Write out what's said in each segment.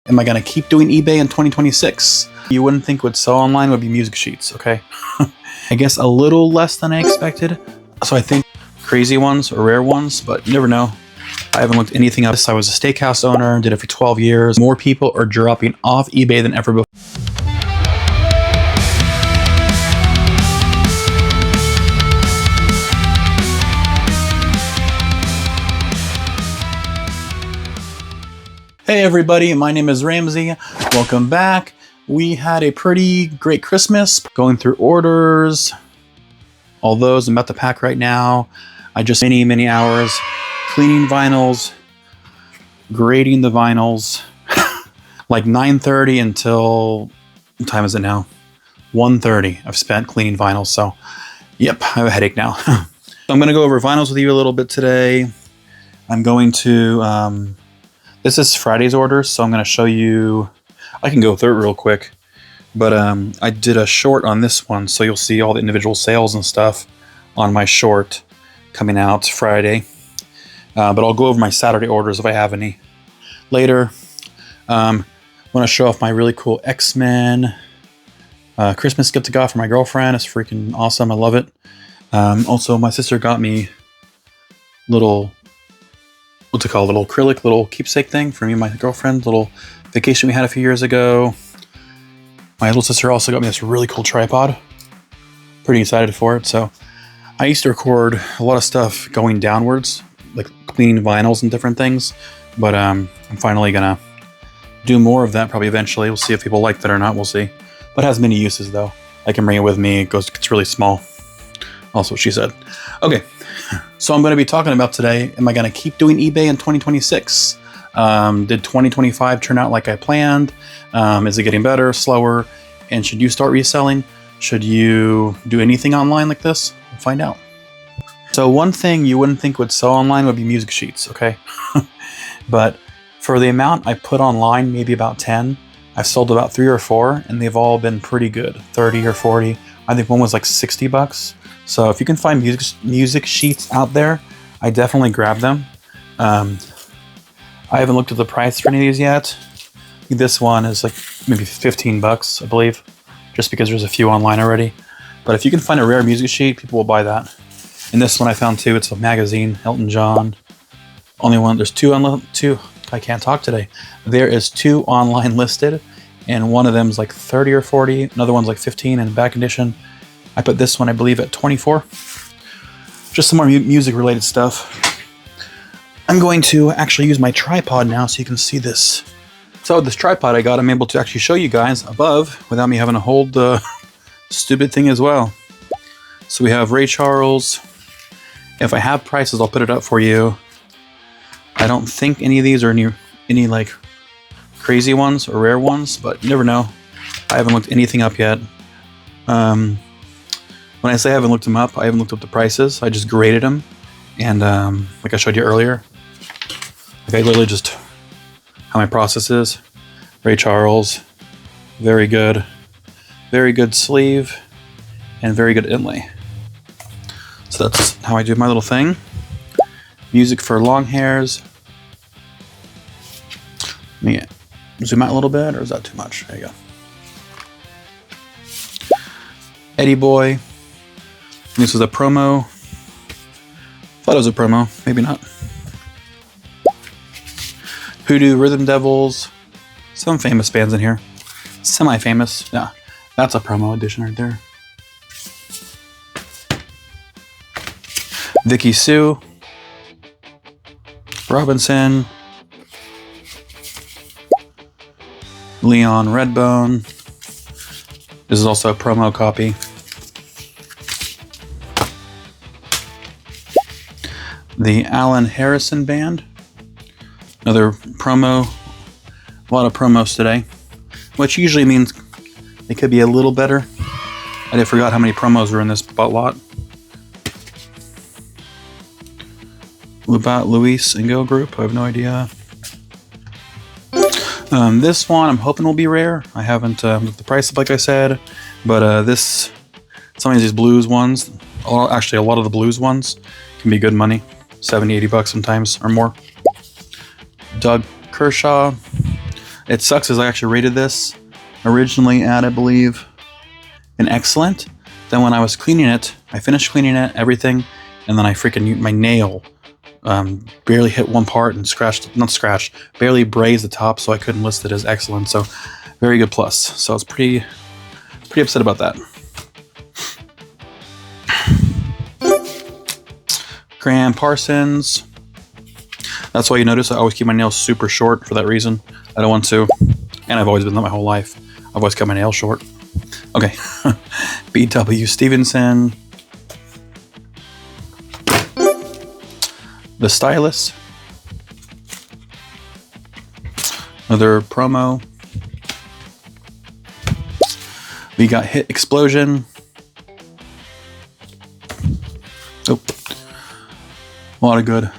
Am I going to keep doing eBay in 2026? You wouldn't think would sell online would be music sheets, okay? I guess a little less than I expected. So I think crazy ones or rare ones, but you never know. I haven't looked anything up. I was a steakhouse owner, did it for 12 years. More people are dropping off eBay than ever before. Hey everybody, my name is Ramsey. Welcome back. We had a pretty great Christmas, going through orders, all those I'm about to pack right now. I just many hours cleaning vinyls, grading the vinyls, like 9:30 until, what time is it now? 1:30 I've spent cleaning vinyls, so yep, I have a headache now. So I'm gonna go over vinyls with you a little bit today. I'm going to, this is Friday's orders, so I'm going to show you. I can go through it real quick, but I did a short on this one, so you'll see all the individual sales and stuff on my short coming out Friday. But I'll go over my Saturday orders if I have any later. I want to show off my really cool X-Men Christmas gift I got for my girlfriend. It's freaking awesome. I love it. Also, my sister got me little, what's it called? Little acrylic, little keepsake thing for me and my girlfriend. Little vacation we had a few years ago. My little sister also got me this really cool tripod. Pretty excited for it. So I used to record a lot of stuff going downwards, like cleaning vinyls and different things. But I'm finally gonna do more of that probably eventually. We'll see if people like that or not. We'll see. But it has many uses though. I can bring it with me. It's really small. Also what she said. Okay. So I'm going to be talking about today, am I going to keep doing eBay in 2026? Did 2025 turn out like I planned? Is it getting better, slower? And should you start reselling? Should you do anything online like this? We'll find out. So one thing you wouldn't think would sell online would be music sheets, okay? But for the amount I put online, maybe about 10, I've sold about 3 or 4, and they've all been pretty good, 30 or 40. I think one was like $60. So if you can find music sheets out there, I definitely grab them. I haven't looked at the price for any of these yet. This one is like maybe $15, I believe, just because there's a few online already. But if you can find a rare music sheet, people will buy that. And this one I found too, it's a magazine, Elton John. Only one, there's two, I can't talk today. There is 2 online listed, and one of them is like 30 or 40, another one's like 15 in back edition. I put this one, I believe, at 24. Just some more music-related stuff. I'm going to actually use my tripod now so you can see this. So this tripod I got, I'm able to actually show you guys above without me having to hold the stupid thing as well. So we have Ray Charles. If I have prices, I'll put it up for you. I don't think any of these are any like crazy ones or rare ones, but you never know. I haven't looked anything up yet. When I say I haven't looked them up, I haven't looked up the prices. I just graded them. And like I showed you earlier, like I literally just, how my process is. Ray Charles, very good sleeve, and very good inlay. So that's how I do my little thing. Music for long hairs. Let me zoom out a little bit, or is that too much? There you go. Eddie Boy. This was a promo. Thought it was a promo, maybe not. Hoodoo, Rhythm Devils. Some famous bands in here. Semi-famous. Yeah, that's a promo edition right there. Vicky Sue. Robinson. Leon Redbone. This is also a promo copy. The Alan Harrison Band. Another promo. A lot of promos today. Which usually means they could be a little better. I forgot how many promos were in this lot. Luis and Go Group. I have no idea. This one I'm hoping will be rare. I haven't looked at the price up like I said. But some of these blues ones, actually a lot of the blues ones, can be good money. $70, $80 sometimes or more. Doug Kershaw. It sucks as I actually rated this originally at, I believe, an excellent. Then when I was cleaning it, I finished cleaning it, everything, and then I freaking, my nail barely hit one part and barely brazed the top, so I couldn't list it as excellent. So very good plus. So I was pretty upset about that. Graham Parsons. That's why you notice I always keep my nails super short for that reason. I don't want to, and I've always been that my whole life. I've always cut my nails short. Okay, B.W. Stevenson. The Stylist. Another promo. We got Hit Explosion. Oh, a lot of good.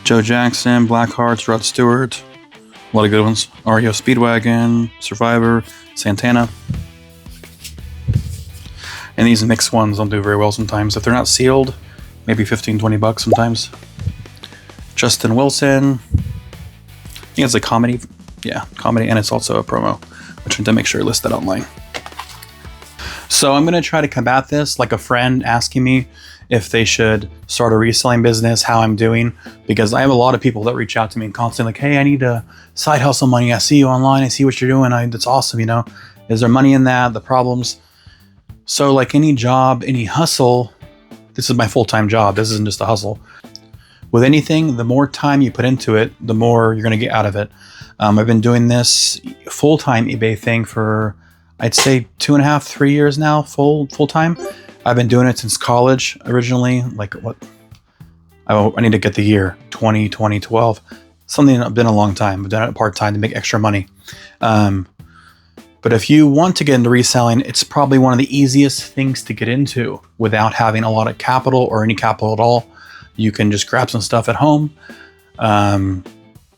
Joe Jackson, Blackhearts, Rod Stewart. A lot of good ones. REO Speedwagon, Survivor, Santana. And these mixed ones don't do very well sometimes. If they're not sealed, maybe 15, 20 bucks sometimes. Justin Wilson. I think it's a comedy. Yeah, comedy, and it's also a promo. I'm trying to make sure I list that online. So I'm going to try to combat this like a friend asking me if they should start a reselling business, how I'm doing, because I have a lot of people that reach out to me constantly like, hey, I need a side hustle money. I see you online. I see what you're doing. That's awesome. You know, is there money in that? The problems. So like any job, any hustle, this is my full-time job. This isn't just a hustle. With anything, the more time you put into it, the more you're going to get out of it. I've been doing this full-time eBay thing for, I'd say 2.5, 3 years now, full-time. I've been doing it since college originally. Like what? I need to get the year 2012. Something that's been a long time. I've done it part-time to make extra money. But if you want to get into reselling, it's probably one of the easiest things to get into without having a lot of capital or any capital at all. You can just grab some stuff at home,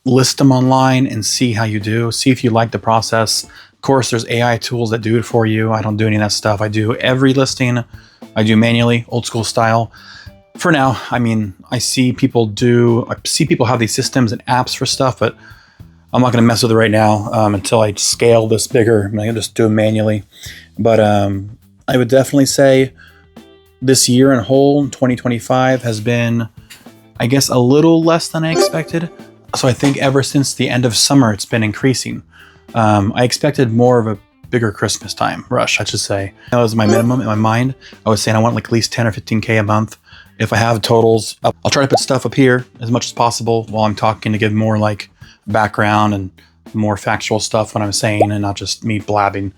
list them online and see how you do. See if you like the process. Of course, there's AI tools that do it for you. I don't do any of that stuff. I do every listing. I do manually, old school style. For now, I mean, I see people have these systems and apps for stuff, but I'm not going to mess with it right now until I scale this bigger. I'm going to just do it manually. But I would definitely say this year in whole, 2025, has been, I guess, a little less than I expected. So I think ever since the end of summer, it's been increasing. I expected more of a bigger Christmas time rush, I should say. That was my minimum in my mind. I was saying I want like at least 10 or 15K a month. If I have totals, I'll try to put stuff up here as much as possible while I'm talking to give more like background and more factual stuff when I'm saying and not just me blabbing.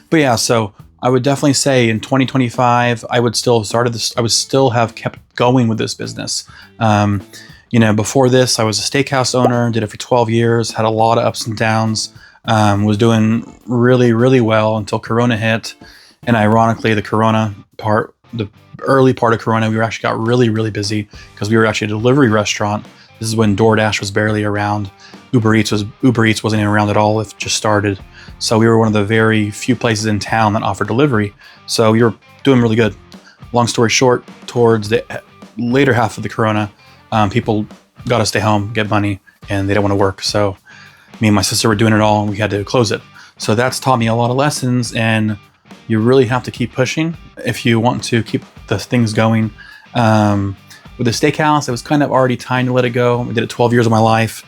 But yeah, so I would definitely say in 2025, I would still have started this. I would still have kept going with this business. You know, before this, I was a steakhouse owner, did it for 12 years, had a lot of ups and downs, was doing really, really well until Corona hit. And ironically, the early part of Corona, we actually got really, really busy because we were actually a delivery restaurant. This is when DoorDash was barely around. Uber Eats wasn't even around at all. It just started. So we were one of the very few places in town that offered delivery. So we were doing really good. Long story short, towards the later half of the Corona, people got to stay home, get money, and they don't want to work. So me and my sister were doing it all, and we had to close it. So that's taught me a lot of lessons, and you really have to keep pushing if you want to keep the things going. With the steakhouse, it was kind of already time to let it go. I did it 12 years of my life,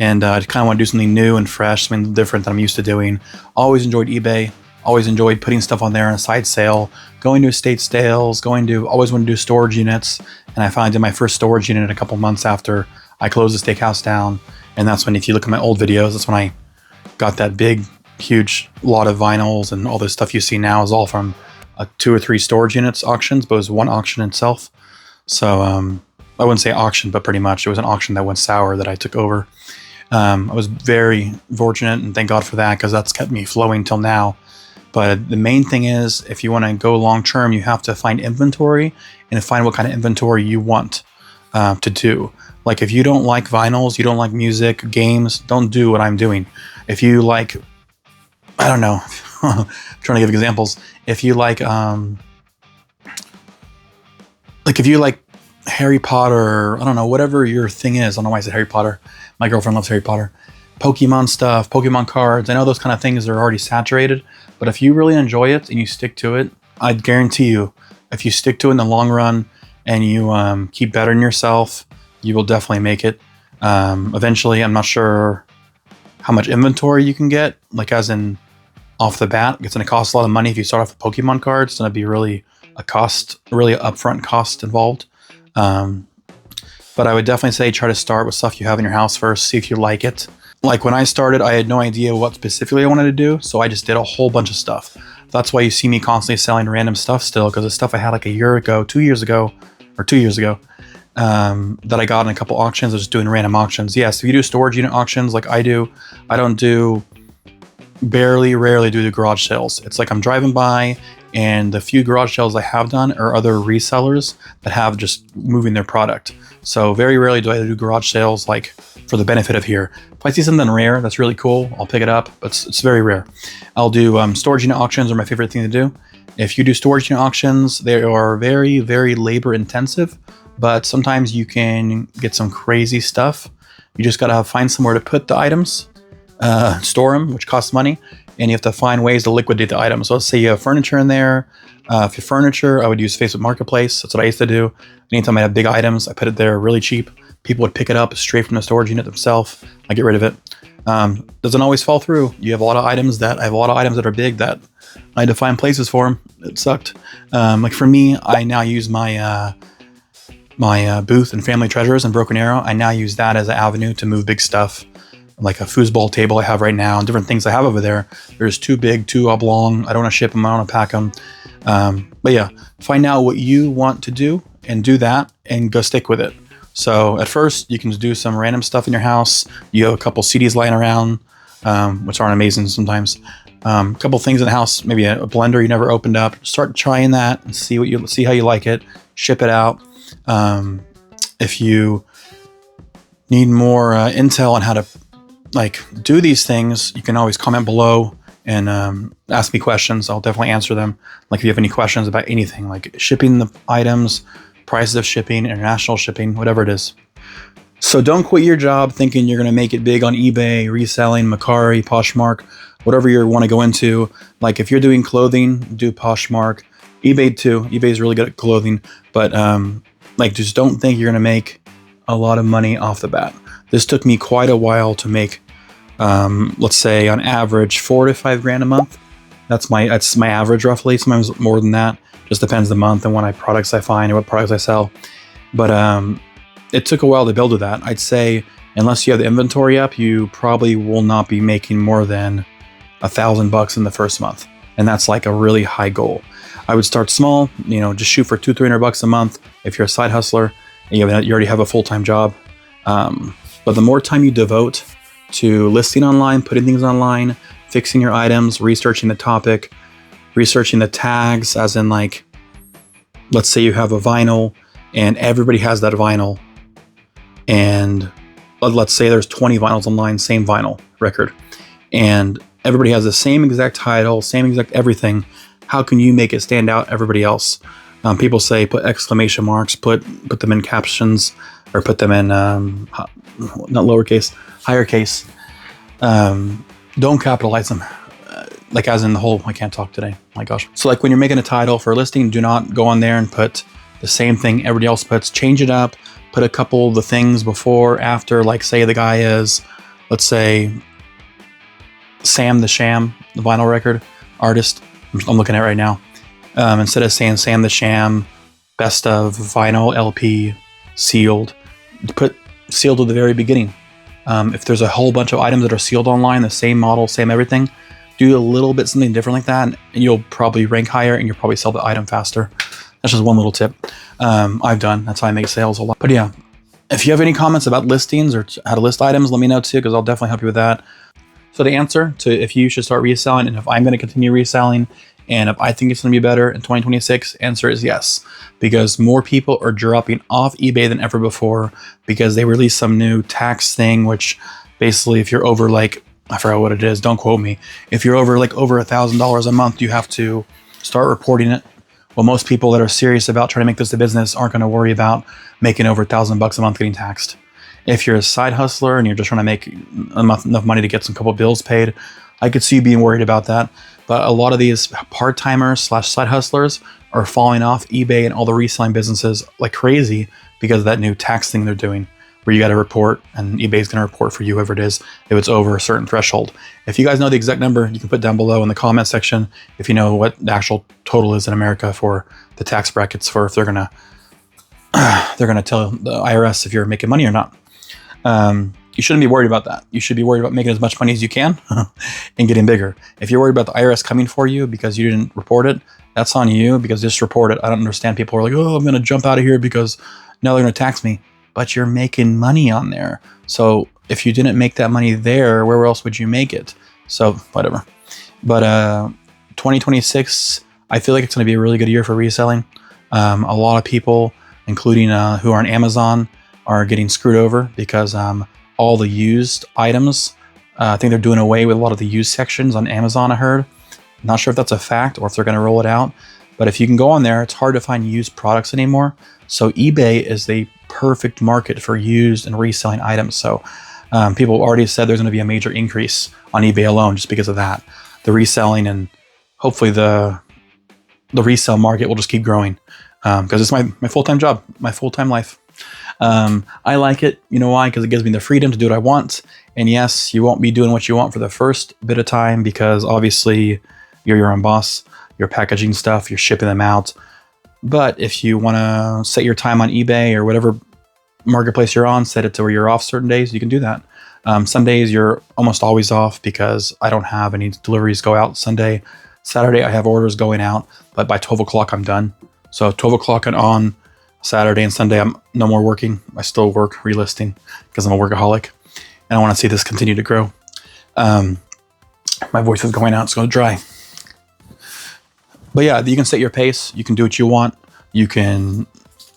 and I kind of want to do something new and fresh, something different than I'm used to doing. Always enjoyed eBay. Always enjoyed putting stuff on there on a side sale, going to estate sales, always wanted to do storage units. And I finally did my first storage unit a couple months after I closed the steakhouse down. And that's when, if you look at my old videos, that's when I got that big, huge lot of vinyls, and all this stuff you see now is all from 2 or 3 storage units auctions, but it was one auction itself. So I wouldn't say auction, but pretty much it was an auction that went sour that I took over. I was very fortunate, and thank God for that, because that's kept me flowing till now. But the main thing is, if you want to go long term, you have to find inventory and find what kind of inventory you want to do. Like if you don't like vinyls, you don't like music, games, don't do what I'm doing. If you like, I don't know, I'm trying to give examples. If you like if you like Harry Potter, I don't know, whatever your thing is. I don't know why I said Harry Potter. My girlfriend loves Harry Potter. Pokemon stuff, Pokemon cards. I know those kind of things are already saturated, but if you really enjoy it and you stick to it, I guarantee you, if you stick to it in the long run and you keep bettering yourself, you will definitely make it. Eventually, I'm not sure how much inventory you can get, like as in off the bat. It's going to cost a lot of money if you start off with Pokemon cards. It's going to be really upfront cost involved. But I would definitely say try to start with stuff you have in your house first, see if you like it. Like when I started, I had no idea what specifically I wanted to do, so I just did a whole bunch of stuff. That's why you see me constantly selling random stuff still, because the stuff I had like a year ago, 2 years ago, that I got in a couple auctions. I was just doing random auctions. Yes, if you do storage unit auctions like I do, I don't do, rarely do the garage sales. It's like I'm driving by, and the few garage sales I have done are other resellers that have just moving their product. So very rarely do I do garage sales like for the benefit of here. If I see something rare that's really cool, I'll pick it up, but it's very rare. I'll do storage unit auctions are my favorite thing to do. If you do storage unit auctions, they are very, very labor intensive, but sometimes you can get some crazy stuff. You just gotta find somewhere to put the items, store them, which costs money, and you have to find ways to liquidate the items. So let's say you have furniture in there. If you furniture, I would use Facebook Marketplace. That's what I used to do. Anytime I have big items, I put it there really cheap. People would pick it up straight from the storage unit themselves. I get rid of it. Doesn't always fall through. I have a lot of items that are big that I had to find places for them. It sucked. Like for me, I now use my booth and Family Treasures and Broken Arrow. I now use that as an avenue to move big stuff, like a foosball table I have right now and different things I have over there. They're just too big, too oblong. I don't want to ship them. I don't want to pack them. But yeah, find out what you want to do and do that and go stick with it. So at first you can do some random stuff in your house. You have a couple CDs lying around, which aren't amazing sometimes. A couple things in the house, maybe a blender you never opened up. Start trying that and see how you like it. Ship it out. If you need more intel on how to do these things, you can always comment below and ask me questions. I'll definitely answer them. Like if you have any questions about anything, like shipping the items, prices of shipping, international shipping, whatever it is. So don't quit your job thinking you're going to make it big on eBay, reselling, Mercari, Poshmark, whatever you want to go into. Like if you're doing clothing, do Poshmark, eBay too. eBay is really good at clothing, but just don't think you're going to make a lot of money off the bat. This took me quite a while to make, let's say on average, $4 to $5 grand a month. That's my average roughly. Sometimes more than that. Just depends the month and what products I find or what products I sell. But it took a while to build to that. I'd say unless you have the inventory up, you probably will not be making more than $1,000 in the first month, and that's like a really high goal. I would start small. Just shoot for $200-300 a month if you're a side hustler and you already have a full-time job. But the more time you devote to listing online, putting things online, fixing your items, researching the topic, researching the tags, as in like, let's say you have a vinyl and everybody has that vinyl, and let's say there's 20 vinyls online, same vinyl record, and everybody has the same exact title, same exact everything. How can you make it stand out everybody else? People say put exclamation marks, put them in captions, or put them in not lowercase, higher case. Don't capitalize them. Like as in the whole, I can't talk today. My gosh. So like when you're making a title for a listing, do not go on there and put the same thing everybody else puts. Change it up. Put a couple of the things before, after. Like say the guy is, let's say, Sam the Sham, the vinyl record artist. I'm looking at right now. Instead of saying Sam the Sham, best of vinyl LP, sealed, put sealed at the very beginning. If there's a whole bunch of items that are sealed online, the same model, same everything, do a little bit something different like that, and you'll probably rank higher and you'll probably sell the item faster. That's just one little tip I've done. That's how I make sales a lot. But yeah, if you have any comments about listings or how to list items, let me know too, because I'll definitely help you with that. So the answer to if you should start reselling and if I'm going to continue reselling and if I think it's going to be better in 2026, answer is yes, because more people are dropping off eBay than ever before because they released some new tax thing, which basically if you're over like, I forgot what it is, don't quote me. If you're over $1,000 a month, you have to start reporting it. Well, most people that are serious about trying to make this a business aren't going to worry about making over $1,000 a month getting taxed. If you're a side hustler and you're just trying to make enough money to get some couple bills paid, I could see you being worried about that. But a lot of these part-timers / side hustlers are falling off eBay and all the reselling businesses like crazy because of that new tax thing they're doing, where you got to report, and eBay's going to report for you, whoever it is, if it's over a certain threshold. If you guys know the exact number, you can put down below in the comment section if you know what the actual total is in America for the tax brackets, for if they're gonna tell the IRS if you're making money or not. You shouldn't be worried about that. You should be worried about making as much money as you can and getting bigger. If you're worried about the IRS coming for you because you didn't report it, that's on you, because just report it. I don't understand people who are like, oh, I'm going to jump out of here because now they're going to tax me. But you're making money on there. So if you didn't make that money there, where else would you make it? So whatever. But 2026, I feel like it's going to be a really good year for reselling. A lot of people, including who are on Amazon, are getting screwed over because all the used items, I think they're doing away with a lot of the used sections on Amazon, I heard. Not sure if that's a fact or if they're going to roll it out. But if you can go on there, it's hard to find used products anymore. So eBay is the perfect market for used and reselling items. So people already said there's going to be a major increase on eBay alone just because of that. The reselling, and hopefully the resale market will just keep growing because it's my full-time job, my full-time life. I like it. You know why? Because it gives me the freedom to do what I want. And yes, you won't be doing what you want for the first bit of time because obviously you're your own boss. You're packaging stuff, you're shipping them out. But if you want to set your time on eBay or whatever marketplace you're on, set it to where you're off certain days, you can do that. Some days you're almost always off because I don't have any deliveries go out Sunday. Saturday I have orders going out, but by 12 o'clock I'm done. So 12 o'clock and on Saturday and Sunday I'm no more working. I still work relisting because I'm a workaholic and I want to see this continue to grow. My voice is going out, it's going to dry. But yeah, you can set your pace. You can do what you want. You can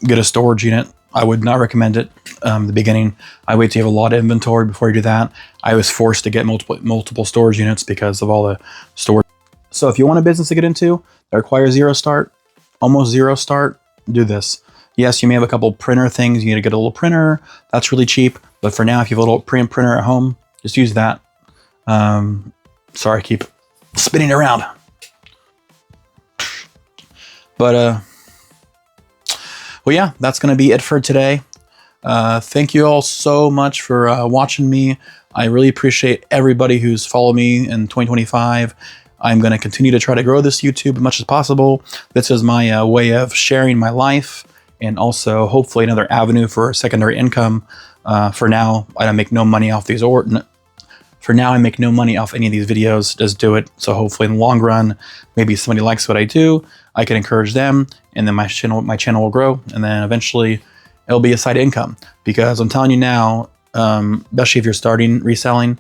get a storage unit. I would not recommend it the beginning. I wait till you have a lot of inventory before you do that. I was forced to get multiple storage units because of all the storage. So if you want a business to get into that requires zero start, almost zero start, do this. Yes, you may have a couple printer things. You need to get a little printer. That's really cheap. But for now, if you have a little printer at home, just use that. Sorry, I keep spinning around. But, well, yeah, that's going to be it for today. Thank you all so much for watching me. I really appreciate everybody who's followed me in 2025. I'm going to continue to try to grow this YouTube as much as possible. This is my way of sharing my life and also hopefully another avenue for secondary income. For now, I don't make no money off these For now, I make no money off any of these videos, just do it. So hopefully in the long run, maybe somebody likes what I do, I can encourage them, and then my channel will grow, and then eventually it'll be a side income. Because I'm telling you now, especially if you're starting reselling,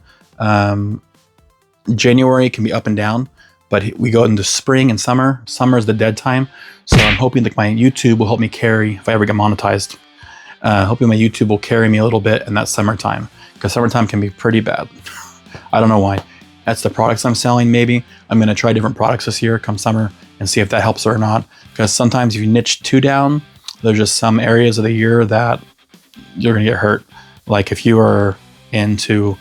January can be up and down, but we go into spring and summer. Summer is the dead time. So I'm hoping that my YouTube will help me carry, if I ever get monetized, hoping my YouTube will carry me a little bit in that summertime, because summertime can be pretty bad. I don't know why. That's the products I'm selling, maybe. I'm going to try different products this year come summer and see if that helps or not. Because sometimes if you niche too down, there's just some areas of the year that you're going to get hurt. Like if you are into,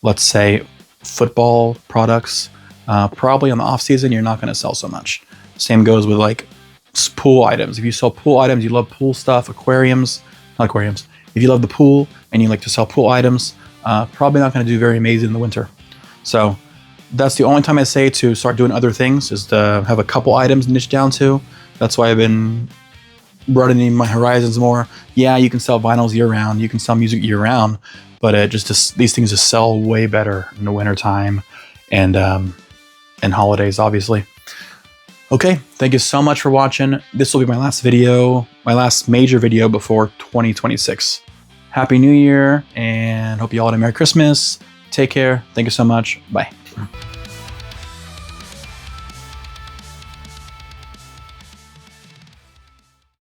let's say, football products, probably in the off season, you're not going to sell so much. Same goes with like pool items. If you sell pool items, you love pool stuff, aquariums, not aquariums. If you love the pool and you like to sell pool items, probably not going to do very amazing in the winter. So that's the only time I say to start doing other things, is to have a couple items niche down to. That's why I've been broadening my horizons more. Yeah, you can sell vinyls year round, you can sell music year round, but these things just sell way better in the winter time and holidays, obviously. Okay, thank you so much for watching. This will be my last video, my last major video before 2026. Happy New Year, and hope you all had a Merry Christmas. Take care. Thank you so much. Bye.